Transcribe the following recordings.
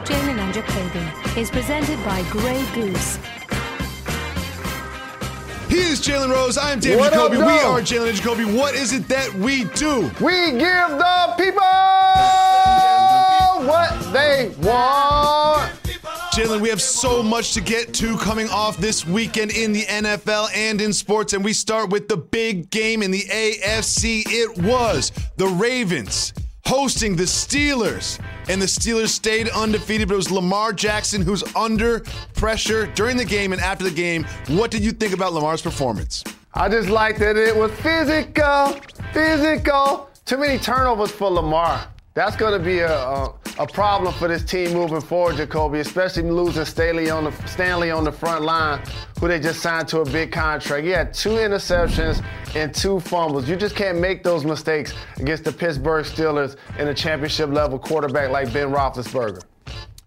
Jalen Jacoby is presented by Grey Goose. He is Jalen Rose. I am David Jacoby. We are Jalen Jacoby. What is it that we do? We give the people what they want. Jalen, we have so much to get to coming off this weekend in the NFL and in sports, and we start with the big game in the AFC. It was the Ravens hosting the Steelers, and the Steelers stayed undefeated, but it was Lamar Jackson who's under pressure during the game and after the game. What did you think about Lamar's performance? I just liked that it was physical. Too many turnovers for Lamar. That's going to be a problem for this team moving forward, Jacoby, especially losing Stanley on the front line, who they just signed to a big contract. He had 2 interceptions and 2 fumbles. You just can't make those mistakes against the Pittsburgh Steelers and a championship-level quarterback like Ben Roethlisberger.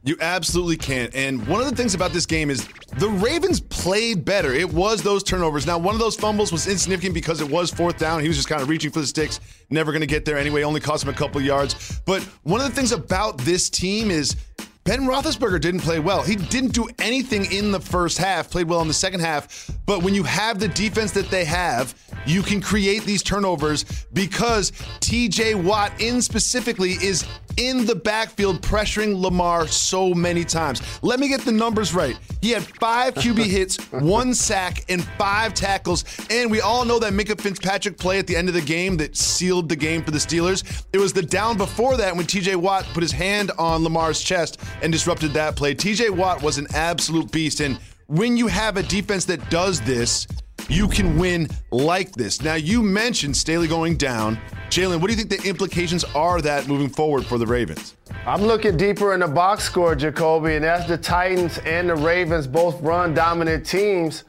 You absolutely can't. And one of the things about this game is the Ravens played better. It was those turnovers. Now, one of those fumbles was insignificant because it was 4th down. He was just kind of reaching for the sticks, never going to get there anyway, only cost him a couple yards. But one of the things about this team is Ben Roethlisberger didn't play well. He didn't do anything in the first half, played well in the second half. But when you have the defense that they have, you can create these turnovers because TJ Watt in specifically is in the backfield pressuring Lamar so many times. Let me get the numbers right. He had 5 QB hits, 1 sack, and 5 tackles. And we all know that Minkah Fitzpatrick play at the end of the game that sealed the game for the Steelers. It was the down before that when TJ Watt put his hand on Lamar's chest and disrupted that play. TJ Watt was an absolute beast. And when you have a defense that does this, you can win like this. Now, you mentioned Staley going down. Jalen, what do you think the implications are of that moving forward for the Ravens? I'm looking deeper in the box score, Jacoby, and as the Titans and the Ravens both run dominant teams,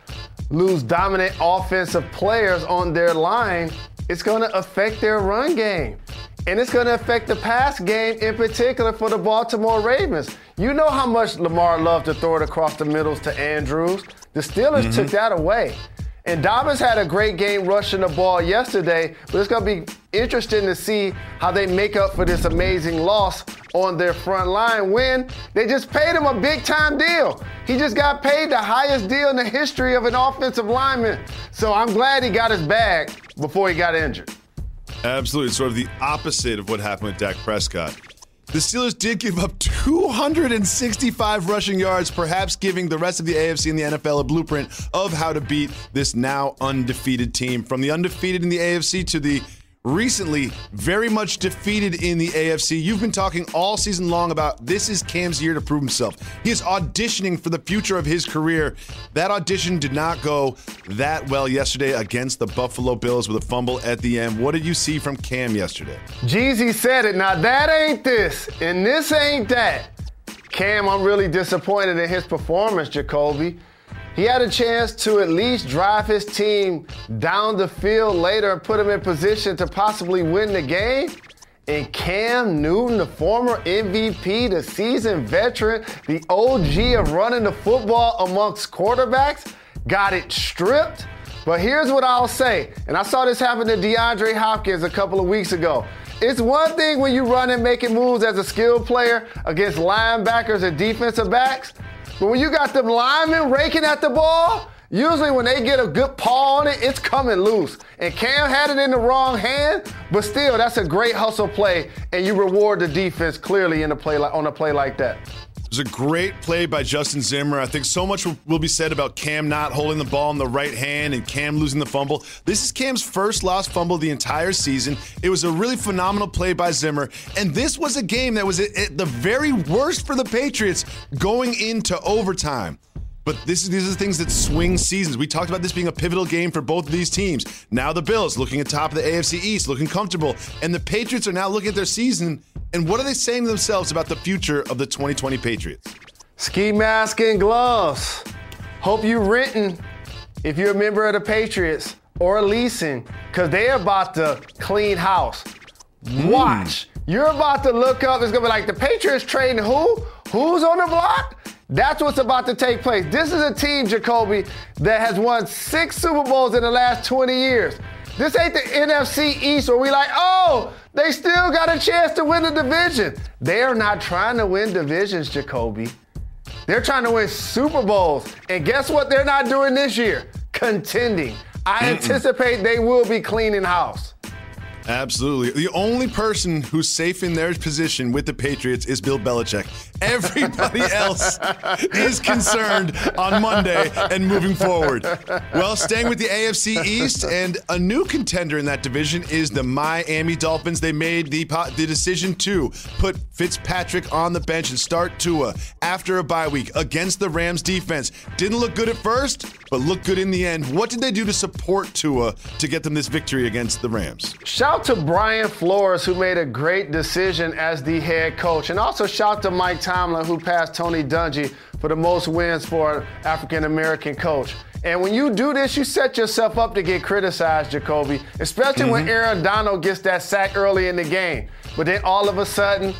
lose dominant offensive players on their line, it's going to affect their run game. And it's going to affect the pass game in particular for the Baltimore Ravens. You know how much Lamar loved to throw it across the middles to Andrews. The Steelers took that away. And Davis had a great game rushing the ball yesterday, but it's going to be interesting to see how they make up for this amazing loss on their front line when they just paid him a big-time deal. He just got paid the highest deal in the history of an offensive lineman. So I'm glad he got his bag before he got injured. Absolutely. Sort of the opposite of what happened with Dak Prescott. The Steelers did give up 265 rushing yards, perhaps giving the rest of the AFC and the NFL a blueprint of how to beat this now undefeated team. From the undefeated in the AFC to the recently very much defeated in the AFC. You've been talking all season long about this is Cam's year to prove himself. He is auditioning for the future of his career. That audition did not go that well yesterday against the Buffalo Bills with a fumble at the end. What did you see from Cam yesterday? Jeezy said it. Now that ain't this, and this ain't that. Cam, I'm really disappointed in his performance, Jacoby. He had a chance to at least drive his team down the field later and put him in position to possibly win the game. And Cam Newton, the former MVP, the seasoned veteran, the OG of running the football amongst quarterbacks, got it stripped. But here's what I'll say, and I saw this happen to DeAndre Hopkins a couple of weeks ago. It's one thing when you run and making moves as a skilled player against linebackers and defensive backs, but when you got them linemen raking at the ball, usually when they get a good paw on it, it's coming loose. And Cam had it in the wrong hand, but still, that's a great hustle play, and you reward the defense clearly in a play on a play like that. It was a great play by Justin Zimmer. I think so much will be said about Cam not holding the ball in the right hand and Cam losing the fumble. This is Cam's first lost fumble of the entire season. It was a really phenomenal play by Zimmer. And this was a game that was at the very worst for the Patriots going into overtime. But these are the things that swing seasons. We talked about this being a pivotal game for both of these teams. Now the Bills looking at top of the AFC East, looking comfortable. And the Patriots are now looking at their season. And what are they saying to themselves about the future of the 2020 Patriots? Ski mask and gloves. Hope you renting if you're a member of the Patriots or leasing, because they're about to clean house. Watch. You're about to look up. It's going to be like the Patriots trading who? Who's on the block? That's what's about to take place. This is a team, Jacoby, that has won 6 Super Bowls in the last 20 years. This ain't the NFC East where we like, oh, They still got a chance to win the division. They are not trying to win divisions, Jacoby. They're trying to win Super Bowls. And guess what they're not doing this year? Contending. I anticipate they will be cleaning house. Absolutely. The only person who's safe in their position with the Patriots is Bill Belichick. Everybody else is concerned on Monday and moving forward. Well, staying with the AFC East, and a new contender in that division is the Miami Dolphins. They made the decision to put Fitzpatrick on the bench and start Tua after a bye week against the Rams defense. Didn't look good at first, but looked good in the end. What did they do to support Tua to get them this victory against the Rams? Shout to Brian Flores, who made a great decision as the head coach. And also shout to Mike Tomlin, who passed Tony Dungy for the most wins for an African-American coach. And when you do this, you set yourself up to get criticized, Jacoby, especially when Aaron Donald gets that sack early in the game. But then all of a sudden,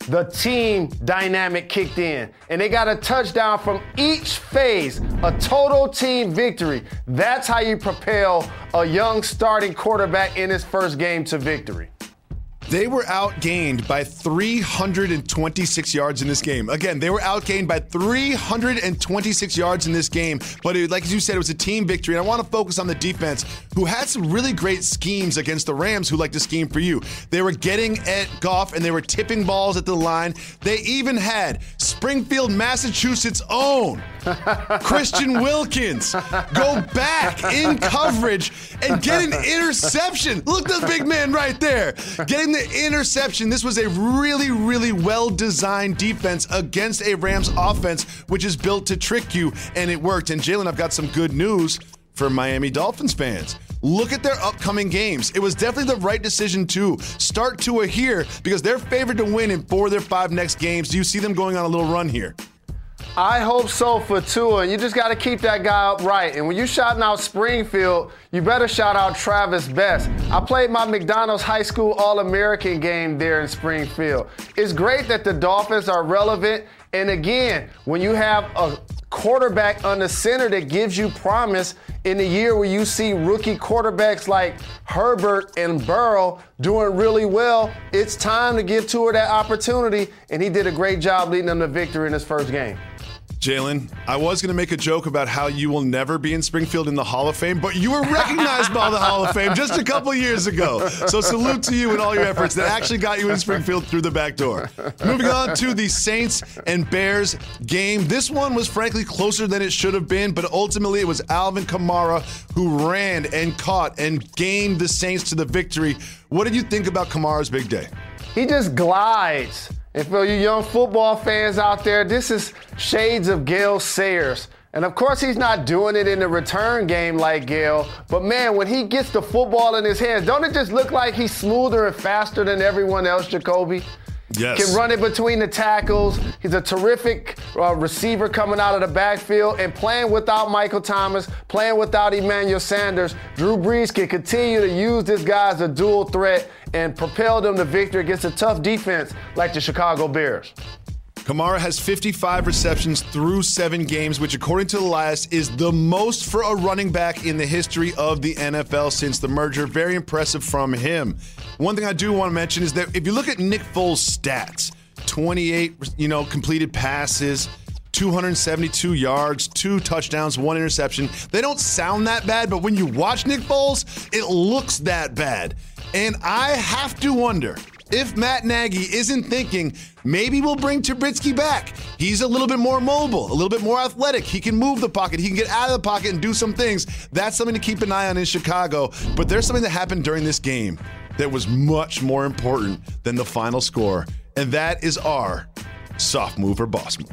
the team dynamic kicked in, and they got a touchdown from each phase, a total team victory. That's how you propel a young starting quarterback in his first game to victory. They were outgained by 326 yards in this game. Again, they were outgained by 326 yards in this game. But like you said, it was a team victory. And I want to focus on the defense, who had some really great schemes against the Rams, who like to scheme for you. They were getting at Goff, and they were tipping balls at the line. They even had Springfield, Massachusetts' own Christian Wilkins go back in coverage and get an interception. Look at the big man right there, getting the interception. This was a really, really well-designed defense against a Rams offense, which is built to trick you, and it worked. And Jalen, I've got some good news for Miami Dolphins fans. Look at their upcoming games. It was definitely the right decision to start Tua here because they're favored to win in 4 of their 5 next games. Do you see them going on a little run here? I hope so for Tua. You just got to keep that guy upright. And when you're shouting out Springfield, you better shout out Travis Best. I played my McDonald's High School All-American game there in Springfield. It's great that the Dolphins are relevant. And again, when you have a quarterback under center that gives you promise in the year where you see rookie quarterbacks like Herbert and Burrow doing really well, it's time to give Tua that opportunity. And he did a great job leading them to victory in his first game. Jalen, I was going to make a joke about how you will never be in Springfield in the Hall of Fame, but you were recognized by the Hall of Fame just a couple years ago. So salute to you and all your efforts that actually got you in Springfield through the back door. Moving on to the Saints and Bears game. This one was frankly closer than it should have been, but ultimately it was Alvin Kamara who ran and caught and gained the Saints to the victory. What did you think about Kamara's big day? He just glides. And for you young football fans out there, this is shades of Gale Sayers. And of course, he's not doing it in the return game like Gale. But man, when he gets the football in his hands, don't it just look like he's smoother and faster than everyone else, Jacoby? Yes. Can run it between the tackles. He's a terrific receiver coming out of the backfield, and playing without Michael Thomas, playing without Emmanuel Sanders. Drew Brees can continue to use this guy as a dual threat and propel them to victory against a tough defense like the Chicago Bears. Kamara has 55 receptions through 7 games, which according to the last is the most for a running back in the history of the NFL since the merger. Very impressive from him. One thing I do want to mention is that if you look at Nick Foles' stats, 28, completed passes, 272 yards, 2 touchdowns, 1 interception. They don't sound that bad, but when you watch Nick Foles, it looks that bad. And I have to wonder if Matt Nagy isn't thinking, maybe we'll bring Trubisky back. He's a little bit more mobile, a little bit more athletic. He can move the pocket. He can get out of the pocket and do some things. That's something to keep an eye on in Chicago. But there's something that happened during this game that was much more important than the final score. And that is our soft move or boss move.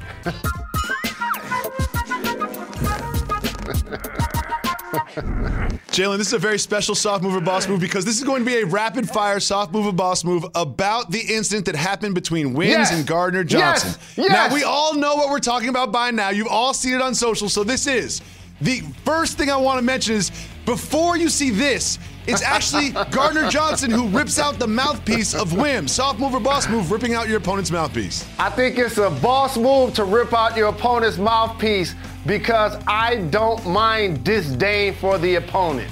Jalen, this is a very special soft move or boss move because this is going to be a rapid-fire soft move or boss move about the incident that happened between Wims and Gardner Johnson. Yes. Now, we all know what we're talking about by now. You've all seen it on social, so this is. The first thing I want to mention is, before you see this, it's actually Gardner Johnson who rips out the mouthpiece of Wims. Soft move or boss move, ripping out your opponent's mouthpiece. I think it's a boss move to rip out your opponent's mouthpiece because I don't mind disdain for the opponent.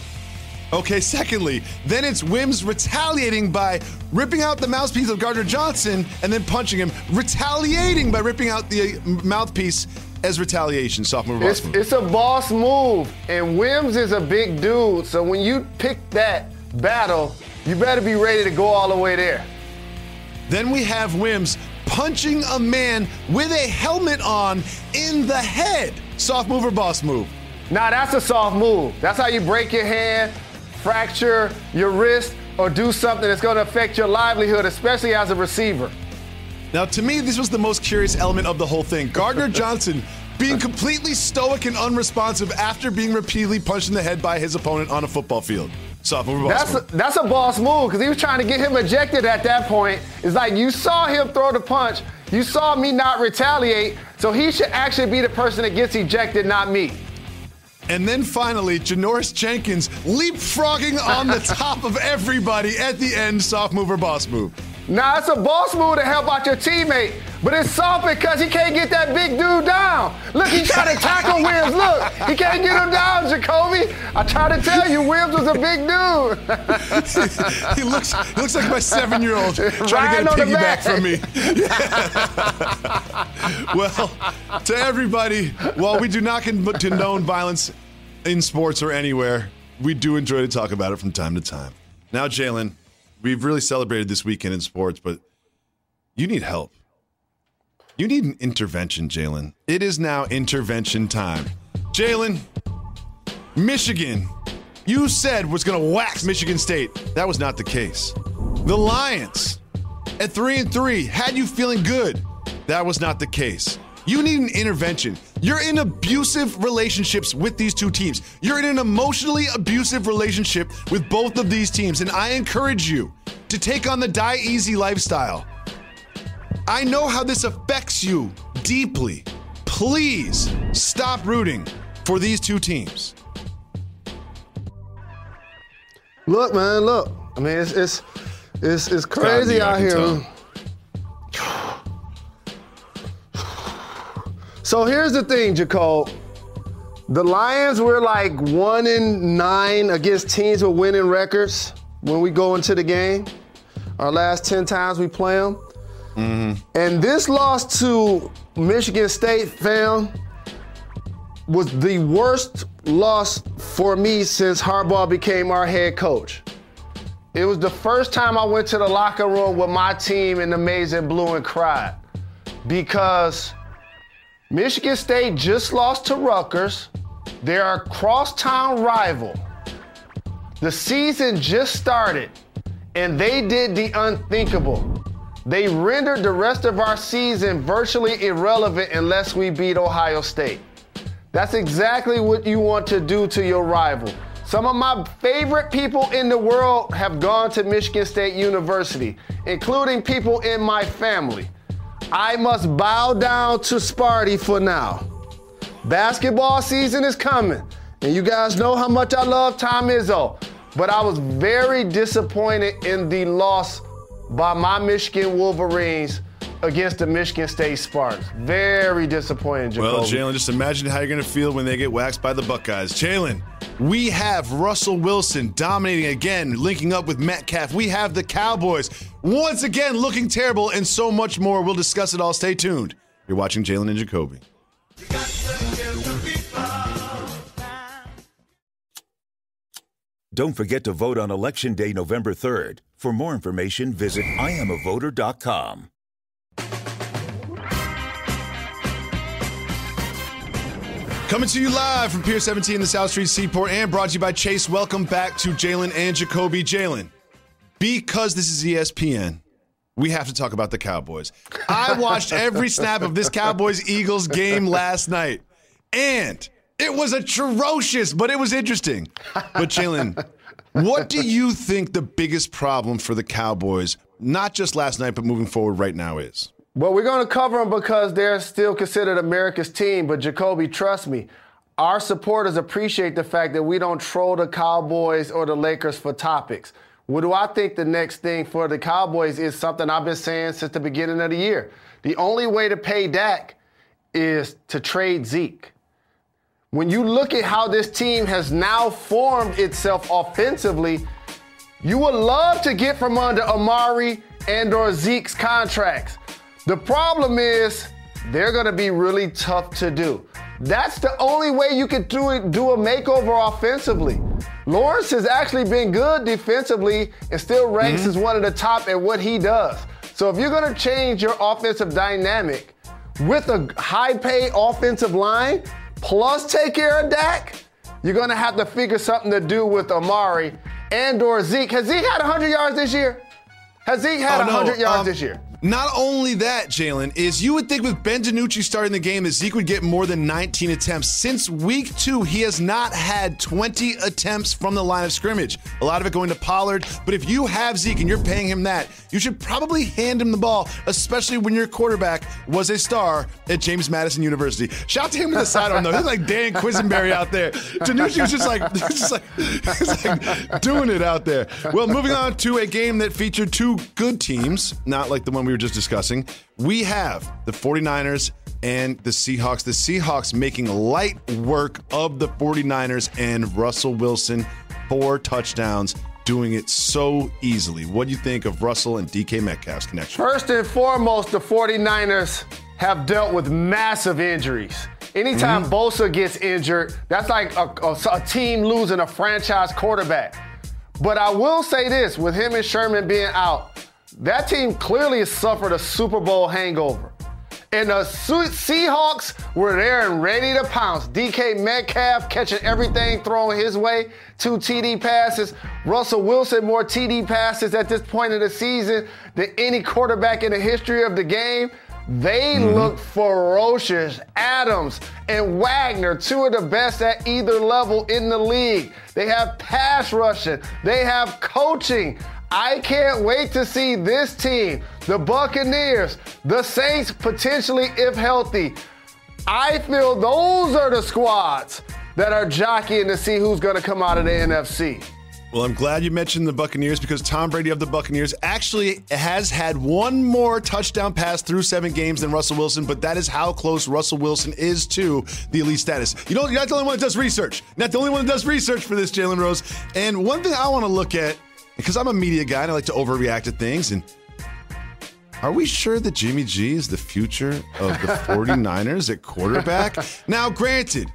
Okay, secondly, then it's Wims retaliating by ripping out the mouthpiece of Gardner Johnson and then punching him, retaliating by ripping out the mouthpiece as retaliation. Sophomore boss move. It's a boss move, and Wims is a big dude, so when you pick that battle, you better be ready to go all the way there. Then we have Wims punching a man with a helmet on in the head. Soft move or boss move? Nah, that's a soft move. That's how you break your hand, fracture your wrist, or do something that's going to affect your livelihood, especially as a receiver. Now, to me, this was the most curious element of the whole thing. Gardner Johnson being completely stoic and unresponsive after being repeatedly punched in the head by his opponent on a football field. Soft move or boss move? That's a boss move because he was trying to get him ejected at that point. It's like you saw him throw the punch. You saw me not retaliate, so he should actually be the person that gets ejected, not me. And then finally, Janoris Jenkins leapfrogging on the top of everybody at the end. Soft move or boss move? Nah, it's a boss move to help out your teammate, but it's soft because he can't get that big dude down. Look, he tried to tackle Wims. Look, he can't get him down, Jacoby. I tried to tell you, Wims was a big dude. he looks like my 7-year-old trying to get a piggyback from me. Well, to everybody, while we do not condone violence in sports or anywhere, we do enjoy to talk about it from time to time. Now, Jalen, we've really celebrated this weekend in sports, but you need help. You need an intervention, Jalen. It is now intervention time. Jalen, Michigan, you said was going to wax Michigan State. That was not the case. The Lions, at 3-3, had you feeling good. That was not the case. You need an intervention. You're in abusive relationships with these two teams. You're in an emotionally abusive relationship with both of these teams, and I encourage you to take on the die easy lifestyle. I know how this affects you deeply. Please stop rooting for these two teams. Look, man, look. I mean, it's crazy out here. So here's the thing, Jacob. The Lions were like 1-9 against teams with winning records when we go into the game. Our last 10 times we play them. Mm-hmm. And this loss to Michigan State, fam, was the worst loss for me since Harbaugh became our head coach. It was the first time I went to the locker room with my team in the maize and blue and cried because Michigan State just lost to Rutgers. They're a crosstown rival. The season just started, and they did the unthinkable. They rendered the rest of our season virtually irrelevant unless we beat Ohio State. That's exactly what you want to do to your rival. Some of my favorite people in the world have gone to Michigan State University, including people in my family. I must bow down to Sparty for now. Basketball season is coming, and you guys know how much I love Tom Izzo, but I was very disappointed in the loss by my Michigan Wolverines against the Michigan State Spartans. Very disappointing, Jacoby. Well, Jalen, just imagine how you're going to feel when they get waxed by the Buckeyes. Jalen, we have Russell Wilson dominating again, linking up with Metcalf. We have the Cowboys once again looking terrible, and so much more. We'll discuss it all. Stay tuned. You're watching Jalen and Jacoby. Don't forget to vote on Election Day, November 3rd. For more information, visit IamAvoter.com. Coming to you live from Pier 17 in the South Street Seaport and brought to you by Chase. Welcome back to Jalen and Jacoby. Jalen, because this is ESPN, we have to talk about the Cowboys. I watched every snap of this Cowboys-Eagles game last night, and it was atrocious, but it was interesting. But Jalen, what do you think the biggest problem for the Cowboys, not just last night, but moving forward right now is? Well, we're going to cover them because they're still considered America's team. But, Jacoby, trust me, our supporters appreciate the fact that we don't troll the Cowboys or the Lakers for topics. What do I think the next thing for the Cowboys is something I've been saying since the beginning of the year. The only way to pay Dak is to trade Zeke. when you look at how this team has now formed itself offensively, you would love to get from under Amari and or Zeke's contracts. The problem is they're going to be really tough to do. That's the only way you could do a makeover offensively. Lawrence has actually been good defensively and still ranks as one of the top at what he does. So if you're going to change your offensive dynamic with a high-paid offensive line, plus take care of Dak, you're going to have to figure something to do with Amari and or Zeke. Has Zeke had 100 yards this year? Has Zeke had 100 yards this year? Not only that, Jalen, is you would think with Ben DiNucci starting the game that Zeke would get more than 19 attempts. Since week 2, he has not had 20 attempts from the line of scrimmage. A lot of it going to Pollard. But if you have Zeke and you're paying him that, you should probably hand him the ball, especially when your quarterback was a star at James Madison University. Shout out to him with the sidearm, though. He's like Dan Quisenberry out there. DiNucci was just like doing it out there. Well, moving on to a game that featured two good teams, not like the one we were just discussing. We have the 49ers and the Seahawks. The Seahawks making light work of the 49ers and Russell Wilson, 4 touchdowns, doing it so easily. What do you think of Russell and DK Metcalf's connection? First and foremost, the 49ers have dealt with massive injuries. Anytime Bosa gets injured, that's like a team losing a franchise quarterback. But I will say this, with him and Sherman being out, that team clearly has suffered a Super Bowl hangover. And the Seahawks were there and ready to pounce. DK Metcalf catching everything thrown his way, 2 TD passes. Russell Wilson, more TD passes at this point of the season than any quarterback in the history of the game. They look ferocious. Adams and Wagner, 2 of the best at either level in the league. They have pass rushing. They have coaching. I can't wait to see this team, the Buccaneers, the Saints potentially if healthy. I feel those are the squads that are jockeying to see who's going to come out of the NFC. Well, I'm glad you mentioned the Buccaneers because Tom Brady of the Buccaneers actually has had one more touchdown pass through 7 games than Russell Wilson, but that is how close Russell Wilson is to the elite status. You're not the only one that does research. Not the only one that does research for this, Jalen Rose. And one thing I want to look at, because I'm a media guy and I like to overreact to things, and are we sure that Jimmy G is the future of the 49ers at quarterback? Now, granted,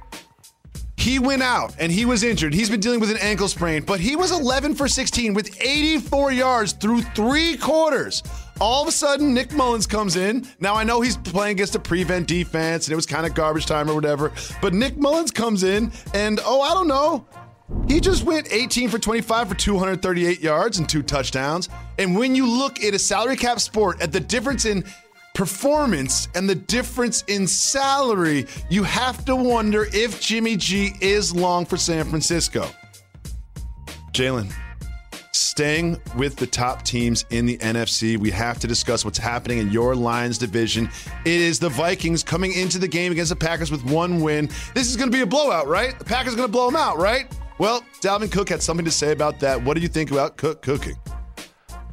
he went out and he was injured. He's been dealing with an ankle sprain, but he was 11 for 16 with 84 yards through 3 quarters. All of a sudden, Nick Mullins comes in. Now, I know he's playing against a prevent defense and it was kind of garbage time or whatever, but Nick Mullins comes in and, I don't know. He just went 18 for 25 for 238 yards and 2 touchdowns. And when you look at a salary cap sport, at the difference in performance and the difference in salary, you have to wonder if Jimmy G is long for San Francisco. Jalen, staying with the top teams in the NFC, we have to discuss what's happening in your Lions division. It is the Vikings coming into the game against the Packers with 1 win. This is going to be a blowout, right? The Packers are going to blow them out, right? Well, Dalvin Cook had something to say about that. What do you think about Cook cooking?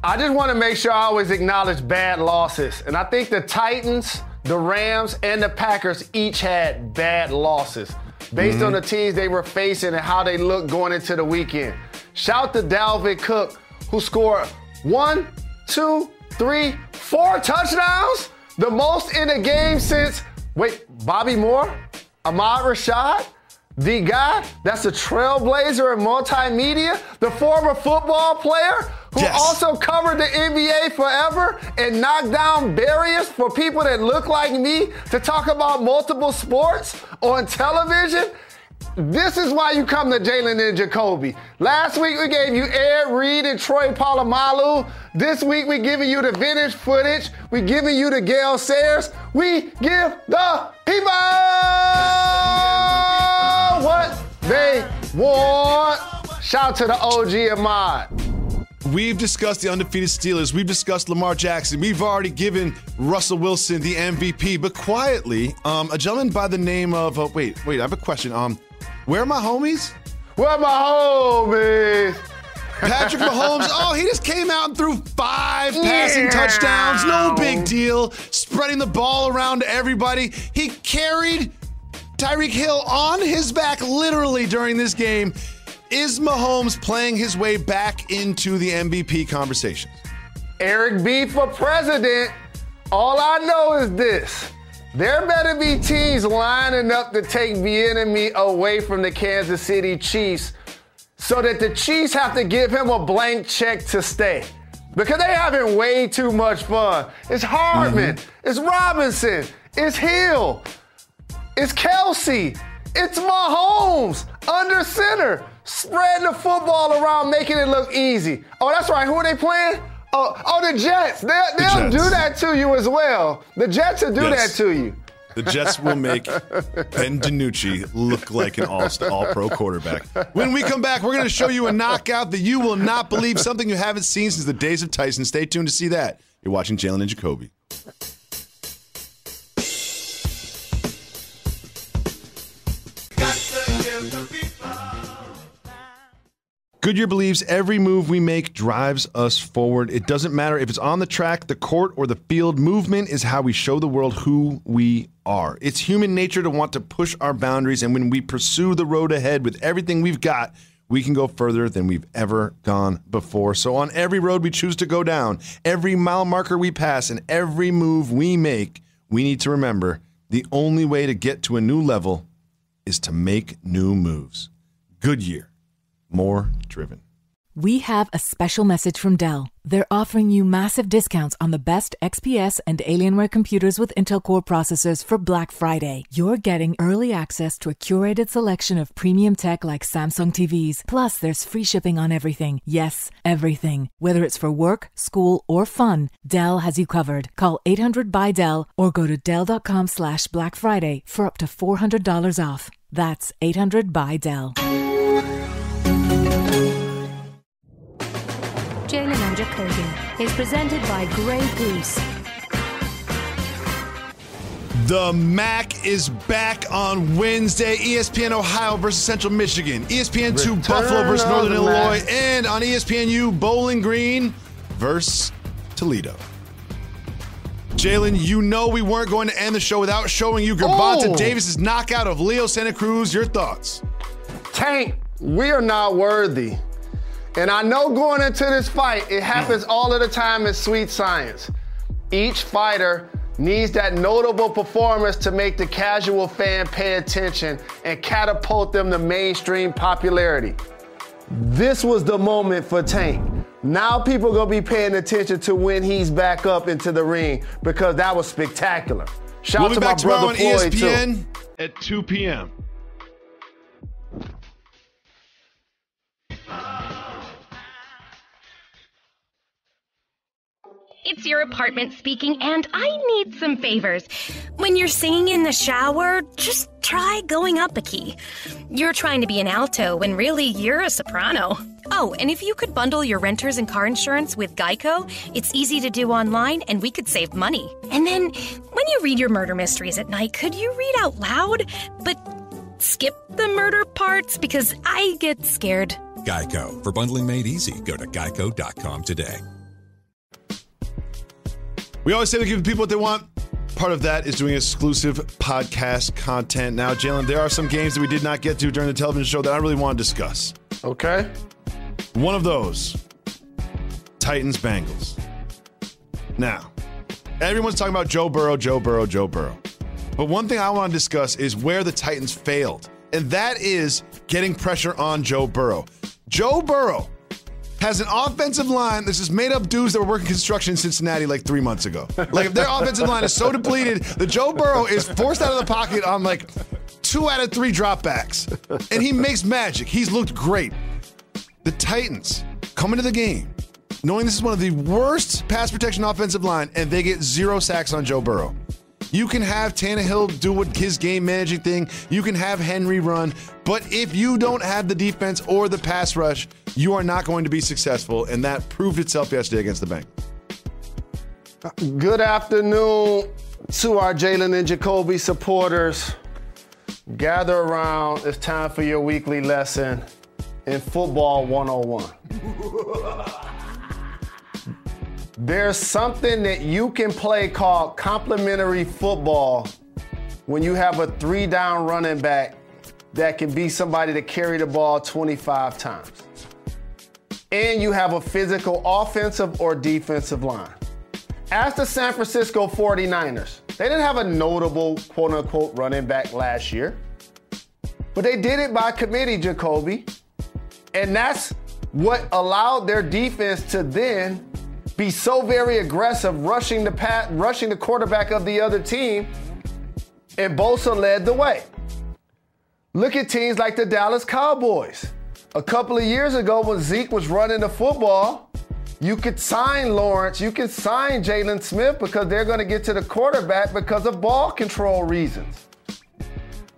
I just want to make sure I always acknowledge bad losses. And I think the Titans, the Rams, and the Packers each had bad losses based on the teams they were facing and how they looked going into the weekend. Shout to Dalvin Cook, who scored 1, 2, 3, 4 touchdowns, the most in a game since, Bobby Moore, Ahmad Rashad, the guy that's a trailblazer in multimedia, the former football player who also covered the NBA forever and knocked down barriers for people that look like me to talk about multiple sports on television. This is why you come to Jalen and Jacoby. Last week we gave you Ed Reed and Troy Polamalu. This week we're giving you the vintage footage. We're giving you the Gale Sayers. We give the people what they want. Shout to the OG Ahmad. We've discussed the undefeated Steelers. We've discussed Lamar Jackson. We've already given Russell Wilson the MVP. But quietly, a gentleman by the name of, wait, I have a question. Where are my homies? Where my homies? Patrick Mahomes, he just came out and threw 5 passing touchdowns. No big deal. Spreading the ball around to everybody. He carried Tyreek Hill on his back literally during this game. Is Mahomes playing his way back into the MVP conversation? Eric B for president. All I know is this. There better be teams lining up to take the enemy away from the Kansas City Chiefs so that the Chiefs have to give him a blank check to stay. Because they having way too much fun. It's Hardman. It's Robinson. It's Hill. It's Kelsey. It's Mahomes under center. Spreading the football around, making it look easy. Oh, that's right. Who are they playing? Oh, the Jets. They'll do that to you as well. The Jets will do that to you. The Jets will make Ben DiNucci look like an all-pro quarterback. When we come back, we're going to show you a knockout that you will not believe, something you haven't seen since the days of Tyson. Stay tuned to see that. You're watching Jalen Jacoby. Goodyear believes every move we make drives us forward. It doesn't matter if it's on the track, the court, or the field. Movement is how we show the world who we are. It's human nature to want to push our boundaries, and when we pursue the road ahead with everything we've got, we can go further than we've ever gone before. So on every road we choose to go down, every mile marker we pass, and every move we make, we need to remember the only way to get to a new level is to make new moves. Goodyear. More driven. We have a special message from Dell. They're offering you massive discounts on the best XPS and Alienware computers with Intel Core processors for Black Friday. You're getting early access to a curated selection of premium tech like Samsung TVs. Plus, there's free shipping on everything. Yes, everything. Whether it's for work, school, or fun, Dell has you covered. Call 800-BY-DELL or go to Dell.com/Black Friday for up to $400 off. That's 800-BY-DELL. Jalen and Jacoby is presented by Grey Goose. The MAC is back on Wednesday. ESPN Ohio versus Central Michigan. ESPN2 Buffalo versus Northern Illinois. And on ESPNU, Bowling Green versus Toledo. Jalen, you know we weren't going to end the show without showing you Gervonta Davis' knockout of Leo Santa Cruz. Your thoughts? Tank, we are not worthy. And I know going into this fight, it happens all of the time in sweet science. Each fighter needs that notable performance to make the casual fan pay attention and catapult them to mainstream popularity. This was the moment for Tank. Now people are going to be paying attention to when he's back up into the ring because that was spectacular. Shout out to my brother Floyd, too. We'll be back tomorrow on ESPN at 2 p.m. It's your apartment speaking, and I need some favors. When you're singing in the shower, just try going up a key. You're trying to be an alto when really you're a soprano. Oh, and if you could bundle your renters and car insurance with Geico, it's easy to do online and we could save money. And then when you read your murder mysteries at night, could you read out loud, but skip the murder parts because I get scared? Geico. For bundling made easy, go to geico.com today. We always say we give people what they want. Part of that is doing exclusive podcast content. Now, Jalen, there are some games that we did not get to during the television show that I really want to discuss. Okay. One of those, Titans-Bengals. Now, everyone's talking about Joe Burrow. But one thing I want to discuss is where the Titans failed, and that is getting pressure on Joe Burrow. Joe Burrow has an offensive line that's just made up dudes that were working construction in Cincinnati like 3 months ago. Like, if their offensive line is so depleted that Joe Burrow is forced out of the pocket on like 2 out of 3 dropbacks, and he makes magic. He's looked great. The Titans come into the game knowing this is one of the worst pass protection offensive line, and they get 0 sacks on Joe Burrow. You can have Tannehill do what his game managing thing. You can have Henry run. But if you don't have the defense or the pass rush, you are not going to be successful. And that proved itself yesterday against the Bengals. Good afternoon to our Jalen and Jacoby supporters. Gather around. It's time for your weekly lesson in Football 101. There's something that you can play called complementary football when you have a 3-down running back that can be somebody to carry the ball 25 times. And you have a physical offensive or defensive line. As the San Francisco 49ers, they didn't have a notable quote-unquote running back last year. But they did it by committee, Jacoby. And that's what allowed their defense to then be so very aggressive, rushing the quarterback of the other team, and Bosa led the way. Look at teams like the Dallas Cowboys. A couple of years ago when Zeke was running the football, you could sign Lawrence, you could sign Jalen Smith because they're going to get to the quarterback because of ball control reasons.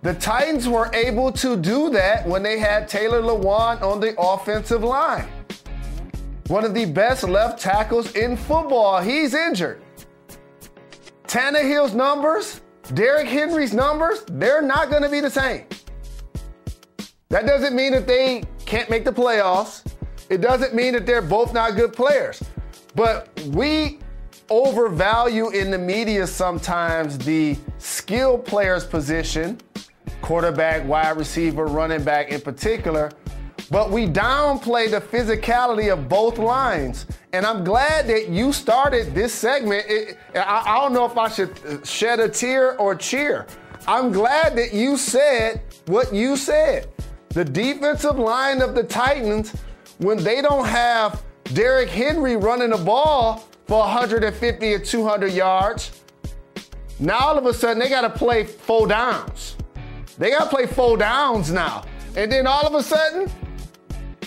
The Titans were able to do that when they had Taylor Lewan on the offensive line. One of the best left tackles in football. He's injured. Tannehill's numbers, Derrick Henry's numbers, they're not going to be the same. That doesn't mean that they can't make the playoffs. It doesn't mean that they're both not good players. But we overvalue in the media sometimes the skill players position, quarterback, wide receiver, running back in particular, but we downplay the physicality of both lines. And I'm glad that you started this segment. I don't know if I should shed a tear or cheer. I'm glad that you said what you said. The defensive line of the Titans, when they don't have Derrick Henry running the ball for 150 or 200 yards, now all of a sudden they got to play 4 downs. They got to play 4 downs now. And then all of a sudden,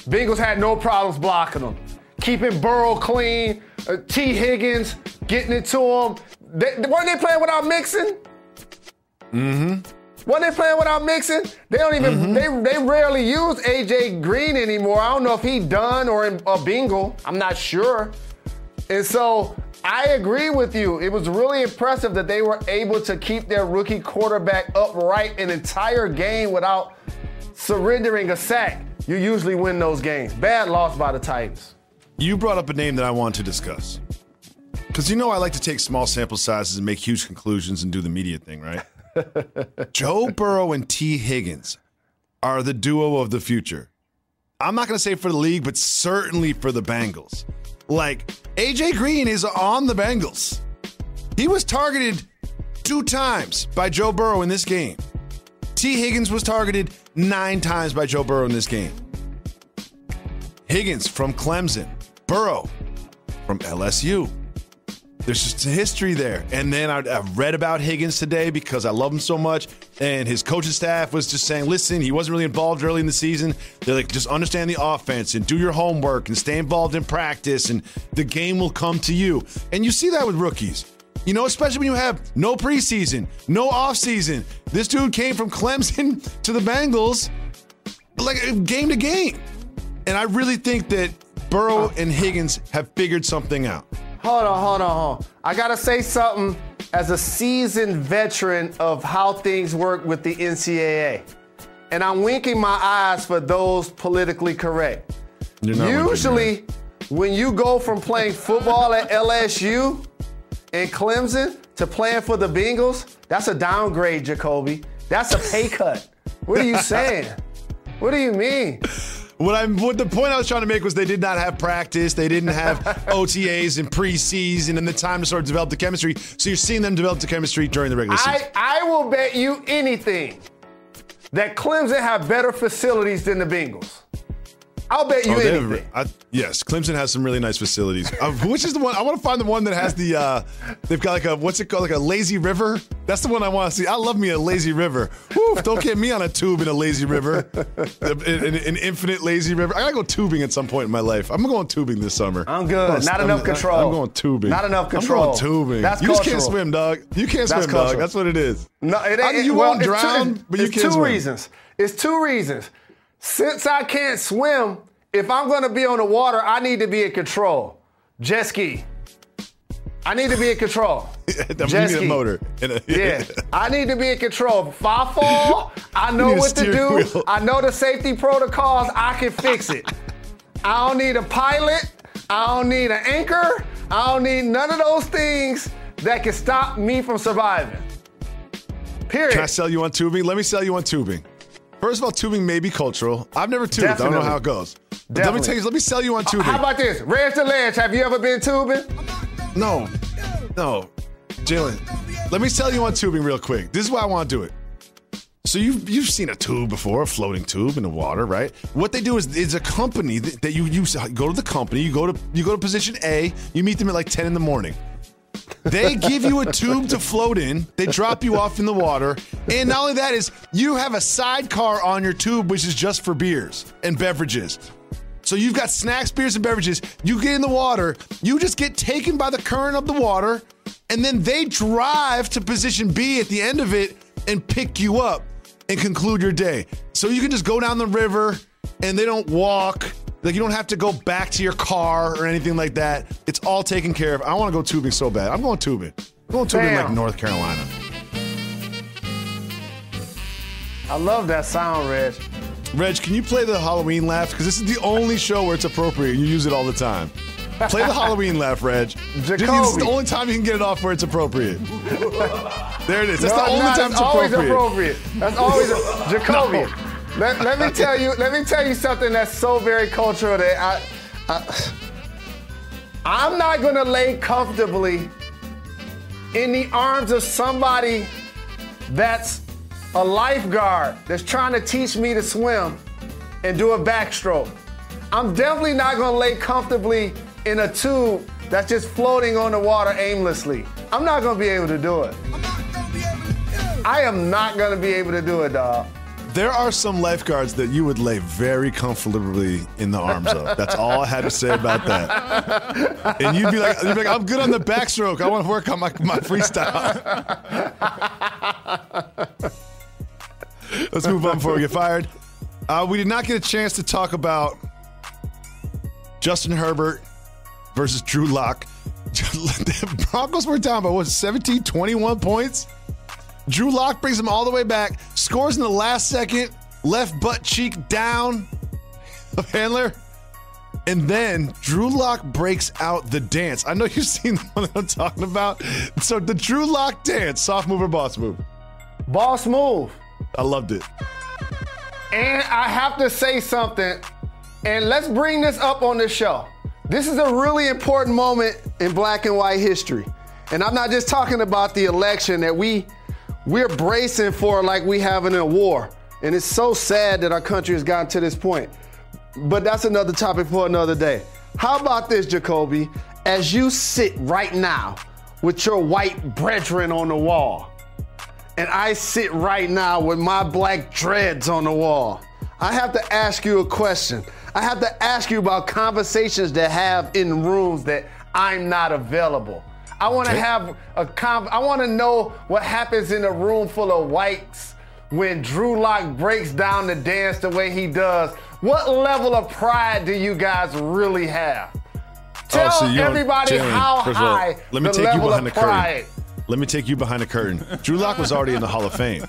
Bengals had no problems blocking them. Keeping Burrow clean, T. Higgins getting it to him. Weren't they playing without Mixon? Mm-hmm. When they playing without Mixon, they don't even they rarely use AJ Green anymore. I don't know if he done or in a bingo. I'm not sure. And so I agree with you. It was really impressive that they were able to keep their rookie quarterback upright an entire game without surrendering a sack. You usually win those games. Bad loss by the Titans. You brought up a name that I want to discuss. Because you know I like to take small sample sizes and make huge conclusions and do the media thing, right? Joe Burrow and T. Higgins are the duo of the future. I'm not going to say for the league, but certainly for the Bengals. Like, AJ Green is on the Bengals. He was targeted 2 times by Joe Burrow in this game. T. Higgins was targeted 9 times by Joe Burrow in this game. Higgins from Clemson. Burrow from LSU. There's just a history there. And then I read about Higgins today because I love him so much. And his coaching staff was just saying, listen, he wasn't really involved early in the season. They're like, just understand the offense and do your homework and stay involved in practice and the game will come to you. And you see that with rookies. You know, especially when you have no preseason, no offseason. This dude came from Clemson to the Bengals like game to game. And I really think that Burrow and Higgins have figured something out. Hold on. I got to say something as a seasoned veteran of how things work with the NCAA. And I'm winking my eyes for those politically correct. Usually, when you go from playing football at LSU and Clemson to playing for the Bengals, that's a downgrade, Jacoby. That's a pay cut. What are you saying? What do you mean? What the point I was trying to make was they did not have practice. They didn't have OTAs and preseason and the time to sort of develop the chemistry. So you're seeing them develop the chemistry during the regular season. I will bet you anything that Clemson have better facilities than the Bengals. I'll bet you anything. Yes, Clemson has some really nice facilities. Which is the one? I want to find the one that has the, they've got like a, what's it called? Like a lazy river? That's the one I want to see. I love me a lazy river. Woo, don't get me on a tube in a lazy river. An infinite lazy river. I got to go tubing at some point in my life. I'm going tubing this summer. I'm good. Not enough control. I'm going tubing. Not enough control. I'm going tubing. That's you cultural. just can't swim, dog. You can't swim, dog. That's what it is. No, it ain't. You won't drown, but you can't swim. It's 2 reasons. Since I can't swim, if I'm going to be on the water, I need to be in control. Jet ski. I need to be in control. Jet ski. A motor. Yeah, I need to be in control. If I fall, I know what to do. Wheel. I know the safety protocols. I can fix it. I don't need a pilot. I don't need an anchor. I don't need none of those things that can stop me from surviving. Period. Can I sell you on tubing? Let me sell you on tubing. First of all, tubing may be cultural. I've never tubed. Definitely. I don't know how it goes. Let me sell you on tubing. How about this? Ranch to Ledge, have you ever been tubing? No. Jalen, let me sell you on tubing real quick. This is why I want to do it. So you've seen a tube before, a floating tube in the water, right? What they do is it's a company that you go to the company, you go to position A, you meet them at like 10 in the morning. They give you a tube to float in. They drop you off in the water. And not only that is you have a sidecar on your tube, which is just for beers and beverages. So you've got snacks, beers, and beverages. You get in the water. You just get taken by the current of the water. And then they drive to position B at the end of it and pick you up and conclude your day. So you can just go down the river and they don't walk. Like, you don't have to go back to your car or anything like that. It's all taken care of. I want to go tubing so bad. I'm going tubing. I'm going tubing like North Carolina. I love that sound, Reg. Reg, can you play the Halloween laugh? Because this is the only show where it's appropriate. You use it all the time. Play the Halloween laugh, Reg. Jacoby. This is the only time you can get it off where it's appropriate. There it is. That's the only time it's always appropriate. That's always Jacoby. No. Let me tell you something that's so very cultural that I'm not gonna lay comfortably in the arms of somebody that's a lifeguard that's trying to teach me to swim and do a backstroke. I'm definitely not gonna lay comfortably in a tube that's just floating on the water aimlessly. I'm not gonna be able to do it. I am not gonna be able to do it, dog. There are some lifeguards that you would lay very comfortably in the arms of. That's all I had to say about that. And you'd be like, I'm good on the backstroke. I want to work on my freestyle. Let's move on before we get fired. We did not get a chance to talk about Justin Herbert versus Drew Lock. The Broncos were down by 17, 21 points. Drew Lock brings him all the way back, scores in the last second, left butt cheek down of Handler, and then Drew Lock breaks out the dance. I know you've seen the one that I'm talking about. So the Drew Lock dance, soft move or boss move? Boss move. I loved it. And I have to say something, and let's bring this up on the show. This is a really important moment in black and white history. And I'm not just talking about the election that we're bracing for like we have in a war. And it's so sad that our country has gotten to this point. But that's another topic for another day. How about this, Jacoby? As you sit right now with your white brethren on the wall, and I sit right now with my black dreads on the wall, I have to ask you a question. I have to ask you about conversations that have in rooms that I'm not available. I want to have I want to know what happens in a room full of whites when Drew Lock breaks down the dance the way he does. What level of pride do you guys really have? Tell everybody how high the level of pride. Let me take you behind the curtain. Drew Lock was already in the Hall of Fame.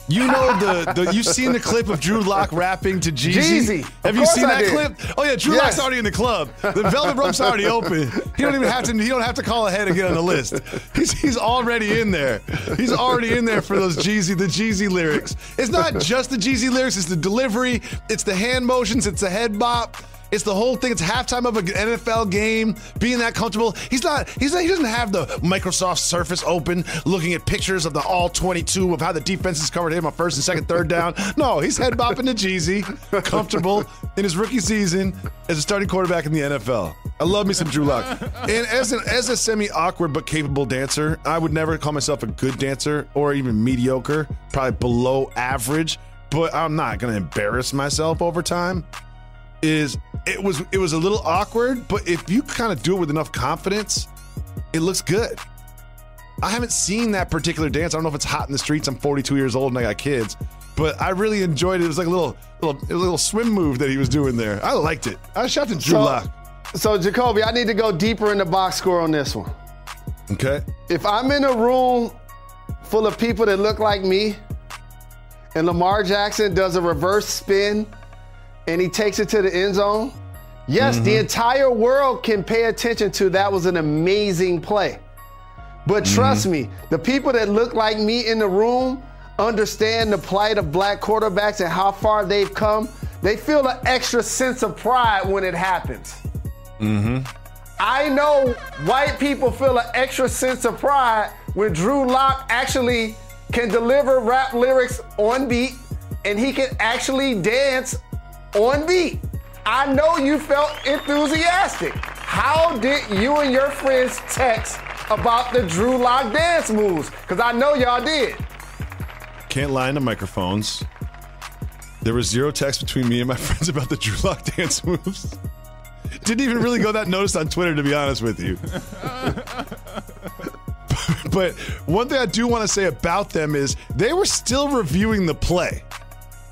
You know you've seen the clip of Drew Lock rapping to Jeezy? Have you seen that clip? Oh yeah, Drew Lock's already in the club. The velvet rope's already open. He don't have to call ahead and get on the list. He's already in there. He's already in there for the Jeezy lyrics. It's not just the Jeezy lyrics, it's the delivery, it's the hand motions, it's the head bop. It's the whole thing. It's halftime of an NFL game, being that comfortable. He doesn't have the Microsoft Surface open, looking at pictures of the all 22 of how the defenses covered him on first and second, third down. No, he's head bopping to Jeezy, comfortable in his rookie season as a starting quarterback in the NFL. I love me some Drew Lock. And as a semi-awkward but capable dancer, I would never call myself a good dancer or even mediocre, probably below average, but I'm not going to embarrass myself over time. It was a little awkward, but if you kind of do it with enough confidence, it looks good. I haven't seen that particular dance. I don't know if it's hot in the streets. I'm 42 years old and I got kids, but I really enjoyed it. It was like a little swim move that he was doing there. I liked it. I shot to Drew Lock. So Jacoby, I need to go deeper in the box score on this one. Okay. If I'm in a room full of people that look like me, and Lamar Jackson does a reverse spin and he takes it to the end zone, yes, the entire world can pay attention to that was an amazing play. But trust me, the people that look like me in the room, understand the plight of black quarterbacks and how far they've come, they feel an extra sense of pride when it happens. I know white people feel an extra sense of pride when Drew Lock actually can deliver rap lyrics on beat and he can actually dance on beat. I know you felt enthusiastic. How did you and your friends text about the Drew Lock dance moves? Because I know y'all did. Can't lie into microphones. There was zero text between me and my friends about the Drew Lock dance moves. Didn't even really go that noticed on Twitter, to be honest with you. But one thing I do want to say about them is they were still reviewing the play.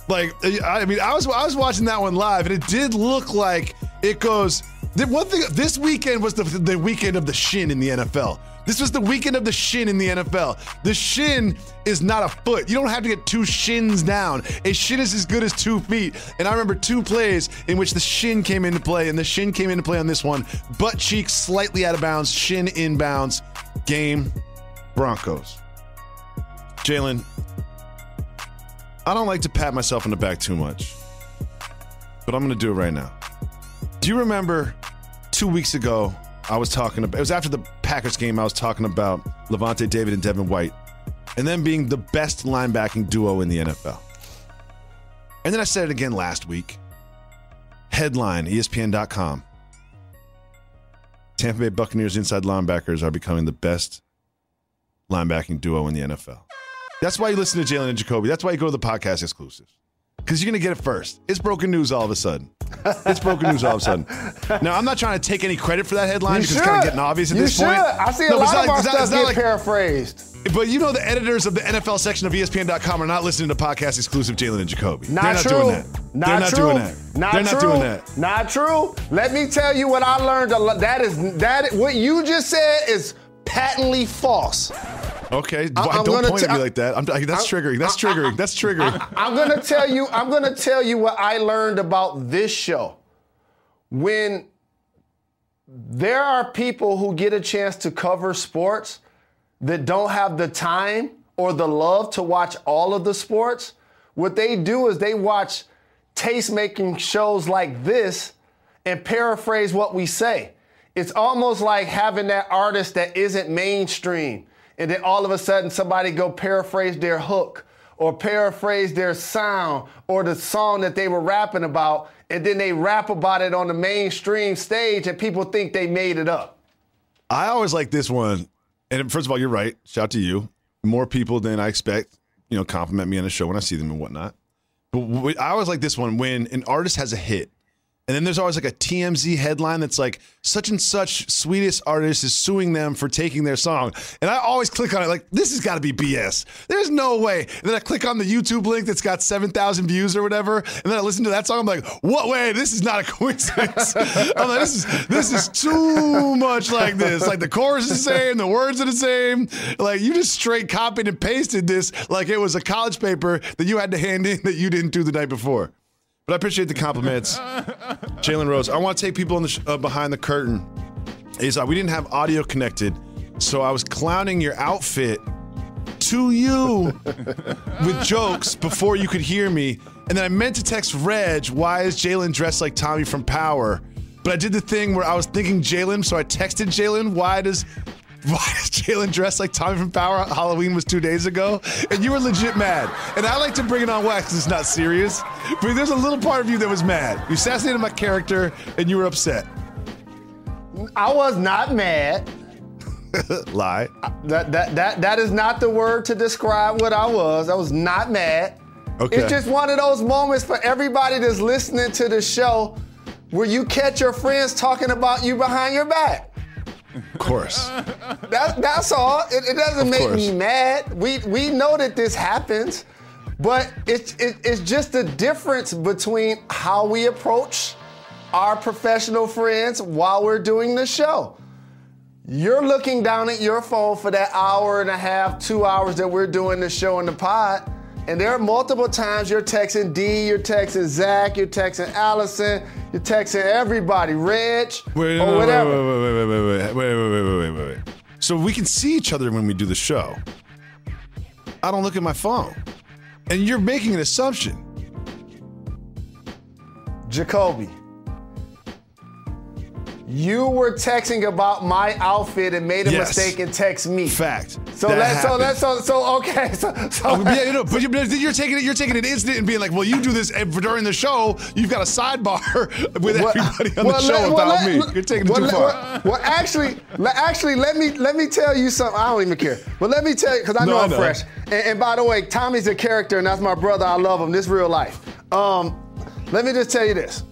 Like, I mean, I was watching that one live, and it did look like it goes. One thing, this weekend was the weekend of the shin in the NFL. This was the weekend of the shin in the NFL. The shin is not a foot. You don't have to get two shins down. A shin is as good as 2 feet. And I remember 2 plays in which the shin came into play, and the shin came into play on this one. Butt cheek slightly out of bounds, shin inbounds. Game, Broncos. Jalen, I don't like to pat myself on the back too much, but I'm going to do it right now. Do you remember 2 weeks ago, I was talking about, it was after the Packers game, I was talking about Gervonta Davis and Devin White and them being the best linebacking duo in the NFL. And then I said it again last week. Headline, ESPN.com. Tampa Bay Buccaneers inside linebackers are becoming the best linebacking duo in the NFL. That's why you listen to Jalen and Jacoby. That's why you go to the podcast exclusives. Because you're going to get it first. It's broken news all of a sudden. It's broken news all of a sudden. Now, I'm not trying to take any credit for that headline because it's kind of getting obvious at this point. I see a lot of our stuff get paraphrased. But you know the editors of the NFL section of ESPN.com are not listening to podcast exclusive Jalen and Jacoby. They're not true. doing that. They're not doing that. They're not doing that. Not true. Let me tell you what I learned. That what you just said is patently false. Okay, don't point at me like that. That's triggering. That's triggering. I'm gonna tell you what I learned about this show. When there are people who get a chance to cover sports that don't have the time or the love to watch all of the sports, what they do is they watch taste-making shows like this and paraphrase what we say. It's almost like having that artist that isn't mainstream. And then all of a sudden somebody go paraphrase their hook or paraphrase their sound or the song that they were rapping about, and then they rap about it on the mainstream stage and people think they made it up. I always like this one. And first of all, you're right. Shout out to you. More people than I expect, compliment me on the show when I see them and whatnot. But I always like this one when an artist has a hit. And then there's always like a TMZ headline that's like, such and such sweetest artist is suing them for taking their song. And I always click on it like, this has got to be BS. There's no way. And then I click on the YouTube link that's got 7,000 views or whatever. And then I listen to that song. I'm like, what way? This is not a coincidence. I'm like, this is too much like this. Like the chorus is the same. The words are the same. Like you just straight copied and pasted this like it was a college paper that you had to hand in that you didn't do the night before. But I appreciate the compliments. Jalen Rose, I want to take people on the behind the curtain. We didn't have audio connected, so I was clowning your outfit to you with jokes before you could hear me. And then I meant to text Reg, why is Jalen dressed like Tommy from Power? But I did the thing where I was thinking Jalen, so I texted Jalen, why does Jalen dressed like Tommy from Power? Halloween was 2 days ago. And you were legit mad. And I like to bring it on wax because it's not serious. But there's a little part of you that was mad. You assassinated my character and you were upset. I was not mad. Lie. That is not the word to describe what I was. I was not mad. Okay. It's just one of those moments for everybody that's listening to the show where you catch your friends talking about you behind your back. Of course. That's all. It doesn't make me mad. We know that this happens, but it's just the difference between how we approach our professional friends while we're doing the show. You're looking down at your phone for that hour and a half, 2 hours that we're doing the show in the pod, and there are multiple times you're texting D, you're texting Zach, you're texting Allison, you're texting everybody, Reg, or whatever. Wait. So we can see each other when we do the show. I don't look at my phone. And you're making an assumption. Jacoby, you were texting about my outfit and made a mistake and text me. Fact. So okay. But you're taking an incident and being like, well, you do this during the show. You've got a sidebar with everybody on the show without me. You're taking it too far. Well, actually, let me tell you something. I don't even care. But let me tell you, because I know I'm fresh. And by the way, Tommy's a character, and that's my brother. I love him. This is real life. Let me just tell you this.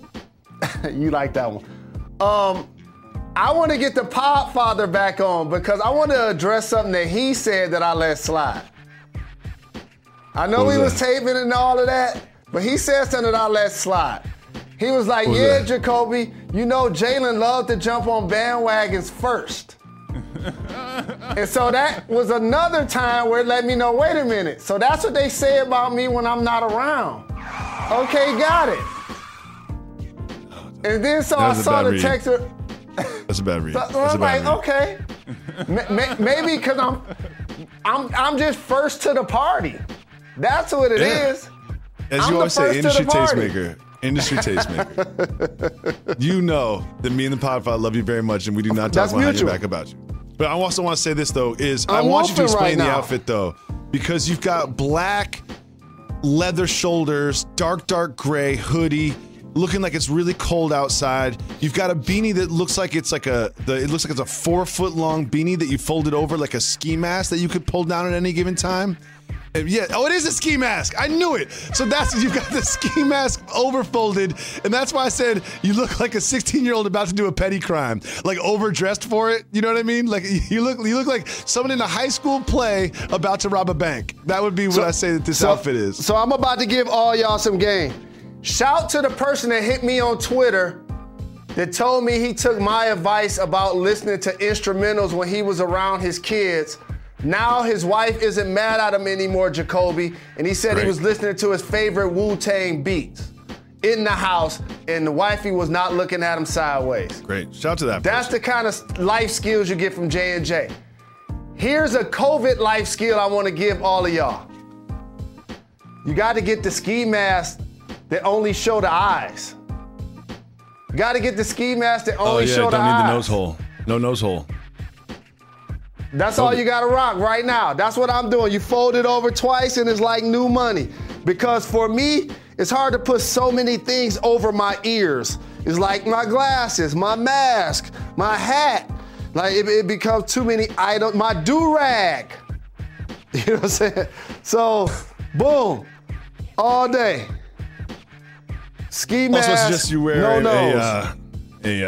You like that one. I want to get the Podfather back on because I want to address something that he said that I let slide. I know he was taping and all of that, but he said something that I let slide. He was like, Jacoby, you know Jalen loved to jump on bandwagons first. And so that was another time where it let me know, wait a minute. So that's what they say about me when I'm not around. Okay, got it. And then so I saw the text. That's a bad read. So I'm like, okay. Maybe because I'm just first to the party. That's what it is. As you always say, industry tastemaker. Industry tastemaker. You know that me and the Podfather love you very much, and we do not talk behind your back about you. But I also want to say this, though, I want you to explain the outfit, though, because you've got black leather shoulders, dark gray hoodie, looking like it's really cold outside. You've got a beanie that looks like it's like it looks like it's a 4-foot long beanie that you folded over like a ski mask that you could pull down at any given time. Yeah, it is a ski mask. I knew it. So you've got the ski mask overfolded, and that's why I said you look like a 16-year-old about to do a petty crime, like overdressed for it. You know what I mean? Like you look like someone in a high school play about to rob a bank. That would be what I say that this outfit is. So I'm about to give all y'all some game. Shout to the person that hit me on Twitter that told me he took my advice about listening to instrumentals when he was around his kids. Now his wife isn't mad at him anymore, Jacoby, and he said he was listening to his favorite Wu-Tang beats in the house, and the wifey was not looking at him sideways. Great. Shout out to that That's the kind of life skills you get from J&J. Here's a COVID life skill I want to give all of y'all. You got to get the ski mask that only show the eyes. You got to get the ski mask that only show the eyes. Don't need the nose hole. No nose hole. That's all you got to rock right now. That's what I'm doing. You fold it over twice and it's like new money. Because for me, it's hard to put so many things over my ears. It's like my glasses, my mask, my hat. Like it becomes too many items. My do-rag. You know what I'm saying? So, boom, all day. Ski mask, also suggest you wear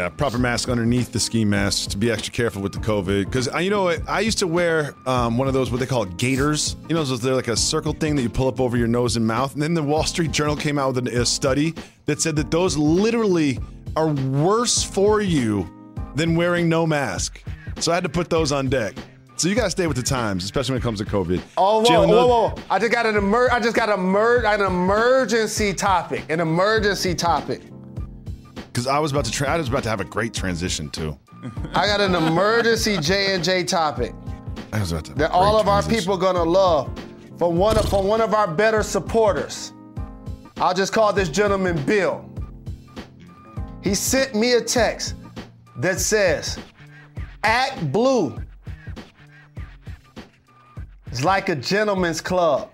a proper mask underneath the ski mask to be extra careful with the COVID. Because I used to wear one of those, what they call gaiters. You know, they're like a circle thing that you pull up over your nose and mouth. And then the Wall Street Journal came out with a study that said that those literally are worse for you than wearing no mask. So I had to put those on deck. So you gotta stay with the times, especially when it comes to COVID. Oh, whoa. I just got an emergency topic. An emergency topic. Because I was about to have a great transition too. I got an emergency J&J topic I was about to have that all of our people are gonna love from one of our better supporters. I'll just call this gentleman Bill. He sent me a text that says, "Act Blue is like a gentleman's club."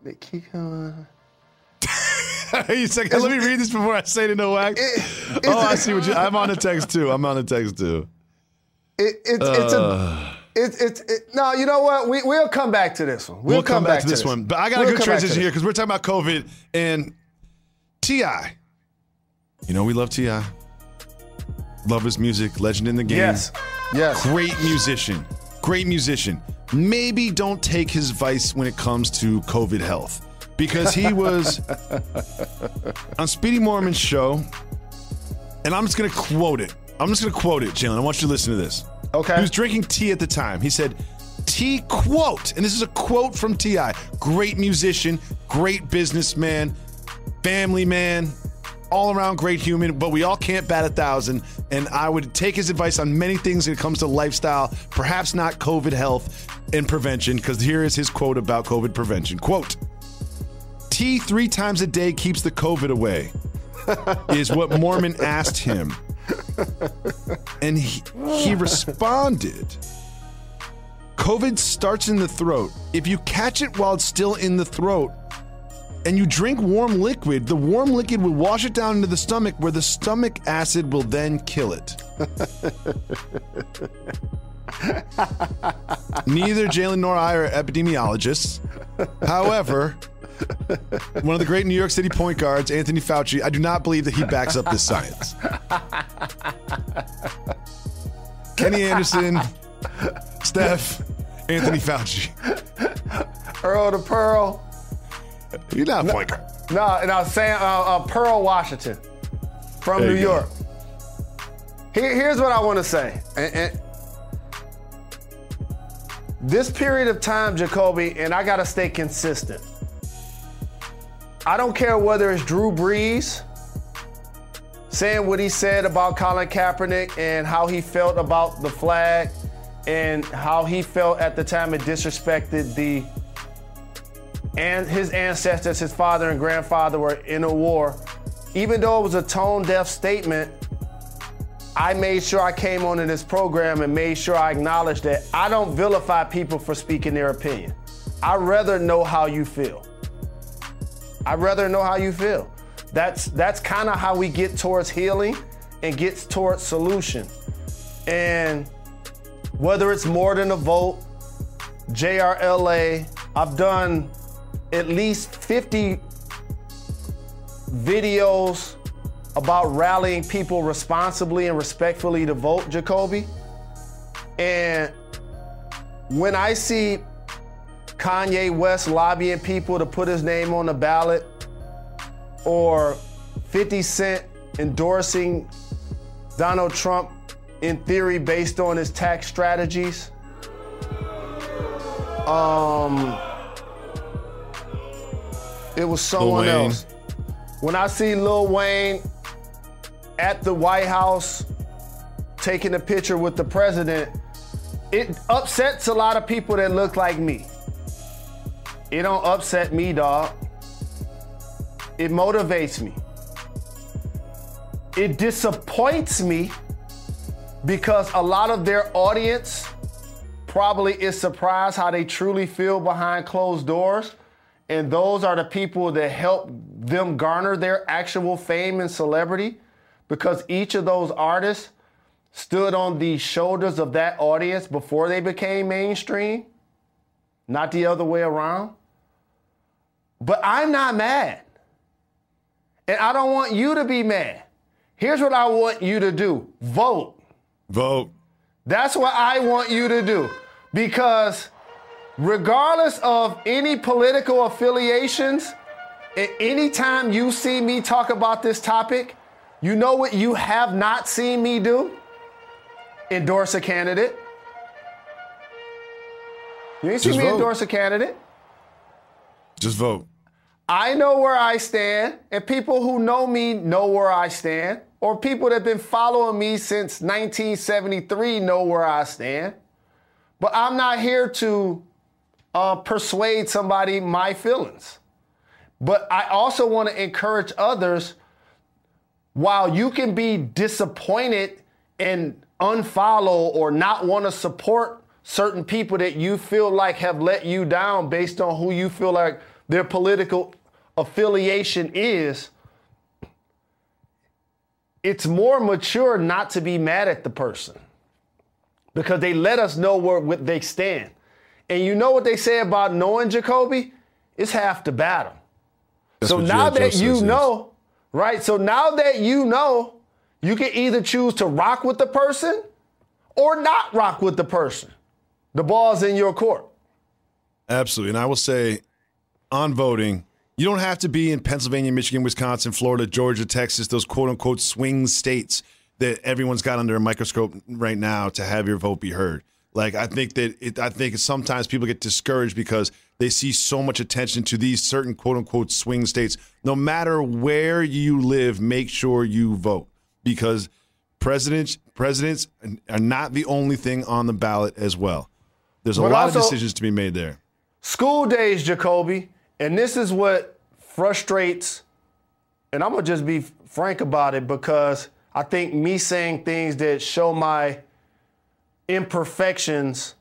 They keep going. Let me read this before I say it in no wax. I see what I'm on a text too. No, you know what? We'll come back to this one. We'll come back to this one. But I got a good transition here because we're talking about COVID and T.I. You know we love T.I. Love his music, legend in the game. Yes. Great musician. Maybe don't take his advice when it comes to COVID health. Because he was on Speedy Mormon's show, and I'm just going to quote it. Jalen. I want you to listen to this. Okay. He was drinking tea at the time. He said, T quote, and this is a quote from T.I., great musician, great businessman, family man, all around great human, but we all can't bat 1,000, and I would take his advice on many things when it comes to lifestyle, perhaps not COVID health. and prevention, because here is his quote about COVID prevention. Quote, tea 3 times a day keeps the COVID away, is what Mormon asked him. And he responded, COVID starts in the throat. If you catch it while it's still in the throat and you drink warm liquid, the warm liquid will wash it down into the stomach, where the stomach acid will then kill it. Neither Jalen nor I are epidemiologists. However, one of the great New York City point guards, Anthony Fauci, I do not believe that he backs up this science. Kenny Anderson, Steph, Anthony Fauci. Earl the Pearl. You're not a point guard. No, and I was saying Pearl Washington from New York. Here's what I want to say. And this period of time, Jacoby, and I got to stay consistent. I don't care whether it's Drew Brees saying what he said about Colin Kaepernick and how he felt about the flag and how he felt at the time it disrespected his ancestors, his father and grandfather were in a war. Even though it was a tone-deaf statement, I made sure I came onto this program and made sure I acknowledged that I don't vilify people for speaking their opinion. I'd rather know how you feel. That's kind of how we get towards healing and gets towards solution. And whether it's more than a vote, JRLA, I've done at least 50 videos about rallying people responsibly and respectfully to vote, Jacoby. And when I see Kanye West lobbying people to put his name on the ballot, or 50 Cent endorsing Donald Trump in theory based on his tax strategies, it was someone else. When I see Lil Wayne at the White House taking a picture with the president, it upsets a lot of people that look like me. It don't upset me, dog. It motivates me. It disappoints me because a lot of their audience probably is surprised how they truly feel behind closed doors. And those are the people that help them garner their actual fame and celebrity, because each of those artists stood on the shoulders of that audience before they became mainstream, not the other way around. But I'm not mad. And I don't want you to be mad. Here's what I want you to do. Vote. Vote. That's what I want you to do. Because regardless of any political affiliations, anytime you see me talk about this topic, you know what you have not seen me do? Endorse a candidate. You ain't seen me endorse a candidate. Just vote. I know where I stand, and people who know me know where I stand, or people that have been following me since 1973 know where I stand. But I'm not here to persuade somebody my feelings. But I also want to encourage others, while you can be disappointed and unfollow or not want to support certain people that you feel like have let you down based on who you feel like their political affiliation is, it's more mature not to be mad at the person because they let us know where they stand. And you know what they say about knowing, Jacoby? It's half the battle. That's so now that you know, right? So now that you know, you can either choose to rock with the person or not rock with the person. The ball's in your court. Absolutely. And I will say, on voting, you don't have to be in Pennsylvania, Michigan, Wisconsin, Florida, Georgia, Texas, those quote-unquote swing states that everyone's got under a microscope right now to have your vote be heard. Like, I think sometimes people get discouraged because they see so much attention to these certain quote-unquote swing states. No matter where you live, make sure you vote, because presidents are not the only thing on the ballot as well. There's a lot of decisions to be made there. School days, Jacoby, and this is what frustrates, and I'm going to just be frank about it because I think me saying things that show my imperfections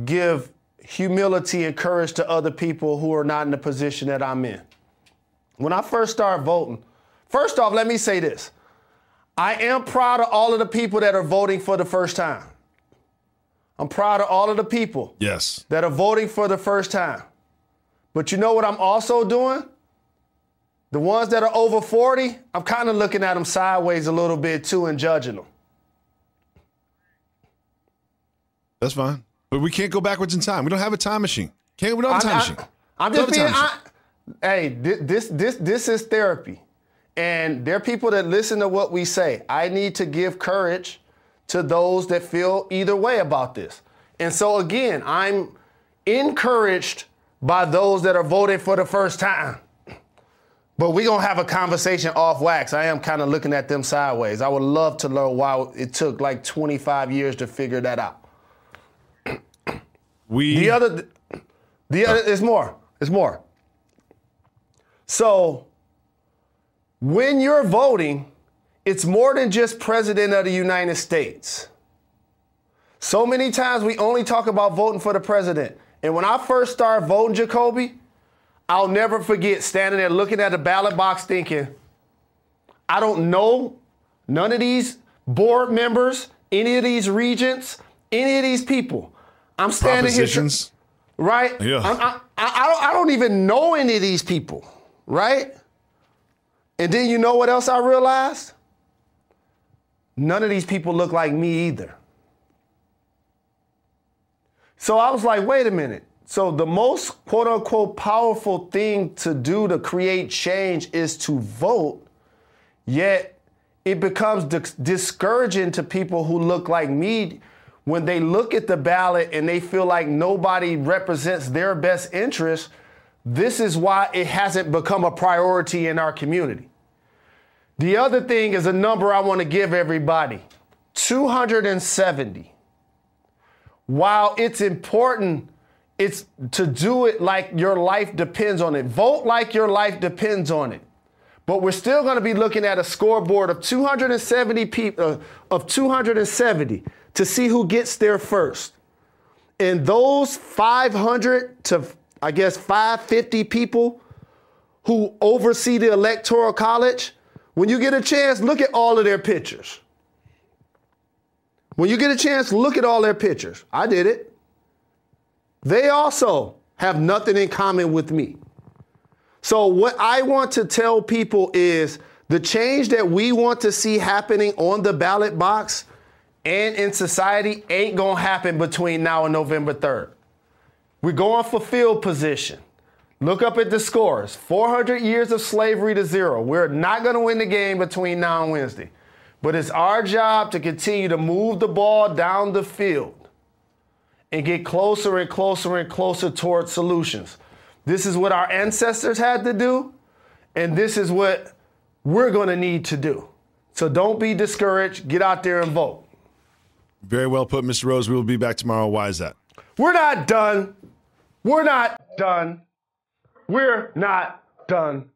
give humility and courage to other people who are not in the position that I'm in. When I first started voting, first off, let me say this. I am proud of all of the people that are voting for the first time. I'm proud of all of the people that are voting for the first time. But you know what I'm also doing? The ones that are over 40, I'm kind of looking at them sideways a little bit too and judging them. That's fine. But we can't go backwards in time. We don't have a time machine. We don't have a time machine. I'm just being hey, this is therapy. And there are people that listen to what we say. I need to give courage to those that feel either way about this. And so, again, I'm encouraged by those that are voting for the first time. But we're going to have a conversation off wax. I am kind of looking at them sideways. I would love to learn why it took like 25 years to figure that out. The other, it's more. It's more. So when you're voting, it's more than just President of the United States. So many times we only talk about voting for the president. And when I first started voting, Jacoby, I'll never forget standing there looking at the ballot box thinking, I don't know none of these board members, any of these regents, any of these people. I'm standing here, right? Yeah. I don't even know any of these people, right? And then you know what else I realized? None of these people look like me either. So I was like, wait a minute. So the most quote unquote powerful thing to do to create change is to vote, yet it becomes discouraging to people who look like me when they look at the ballot and they feel like nobody represents their best interest. This is why it hasn't become a priority in our community. The other thing is a number I want to give everybody, 270. While it's important, it's to do it like your life depends on it. Vote like your life depends on it. But we're still going to be looking at a scoreboard of 270 people, of 270 to see who gets there first. And those 500 to, I guess, 550 people who oversee the Electoral College, when you get a chance, look at all of their pictures. When you get a chance, look at all their pictures. I did it. They also have nothing in common with me. So what I want to tell people is the change that we want to see happening on the ballot box and in society ain't going to happen between now and November 3rd. We're going for field position. Look up at the scores. 400 years of slavery to 0. We're not going to win the game between now and Wednesday. But it's our job to continue to move the ball down the field and get closer and closer and closer towards solutions. This is what our ancestors had to do, and this is what we're going to need to do. So don't be discouraged. Get out there and vote. Very well put, Mr. Rose. We will be back tomorrow. Why is that? We're not done. We're not done. We're not done.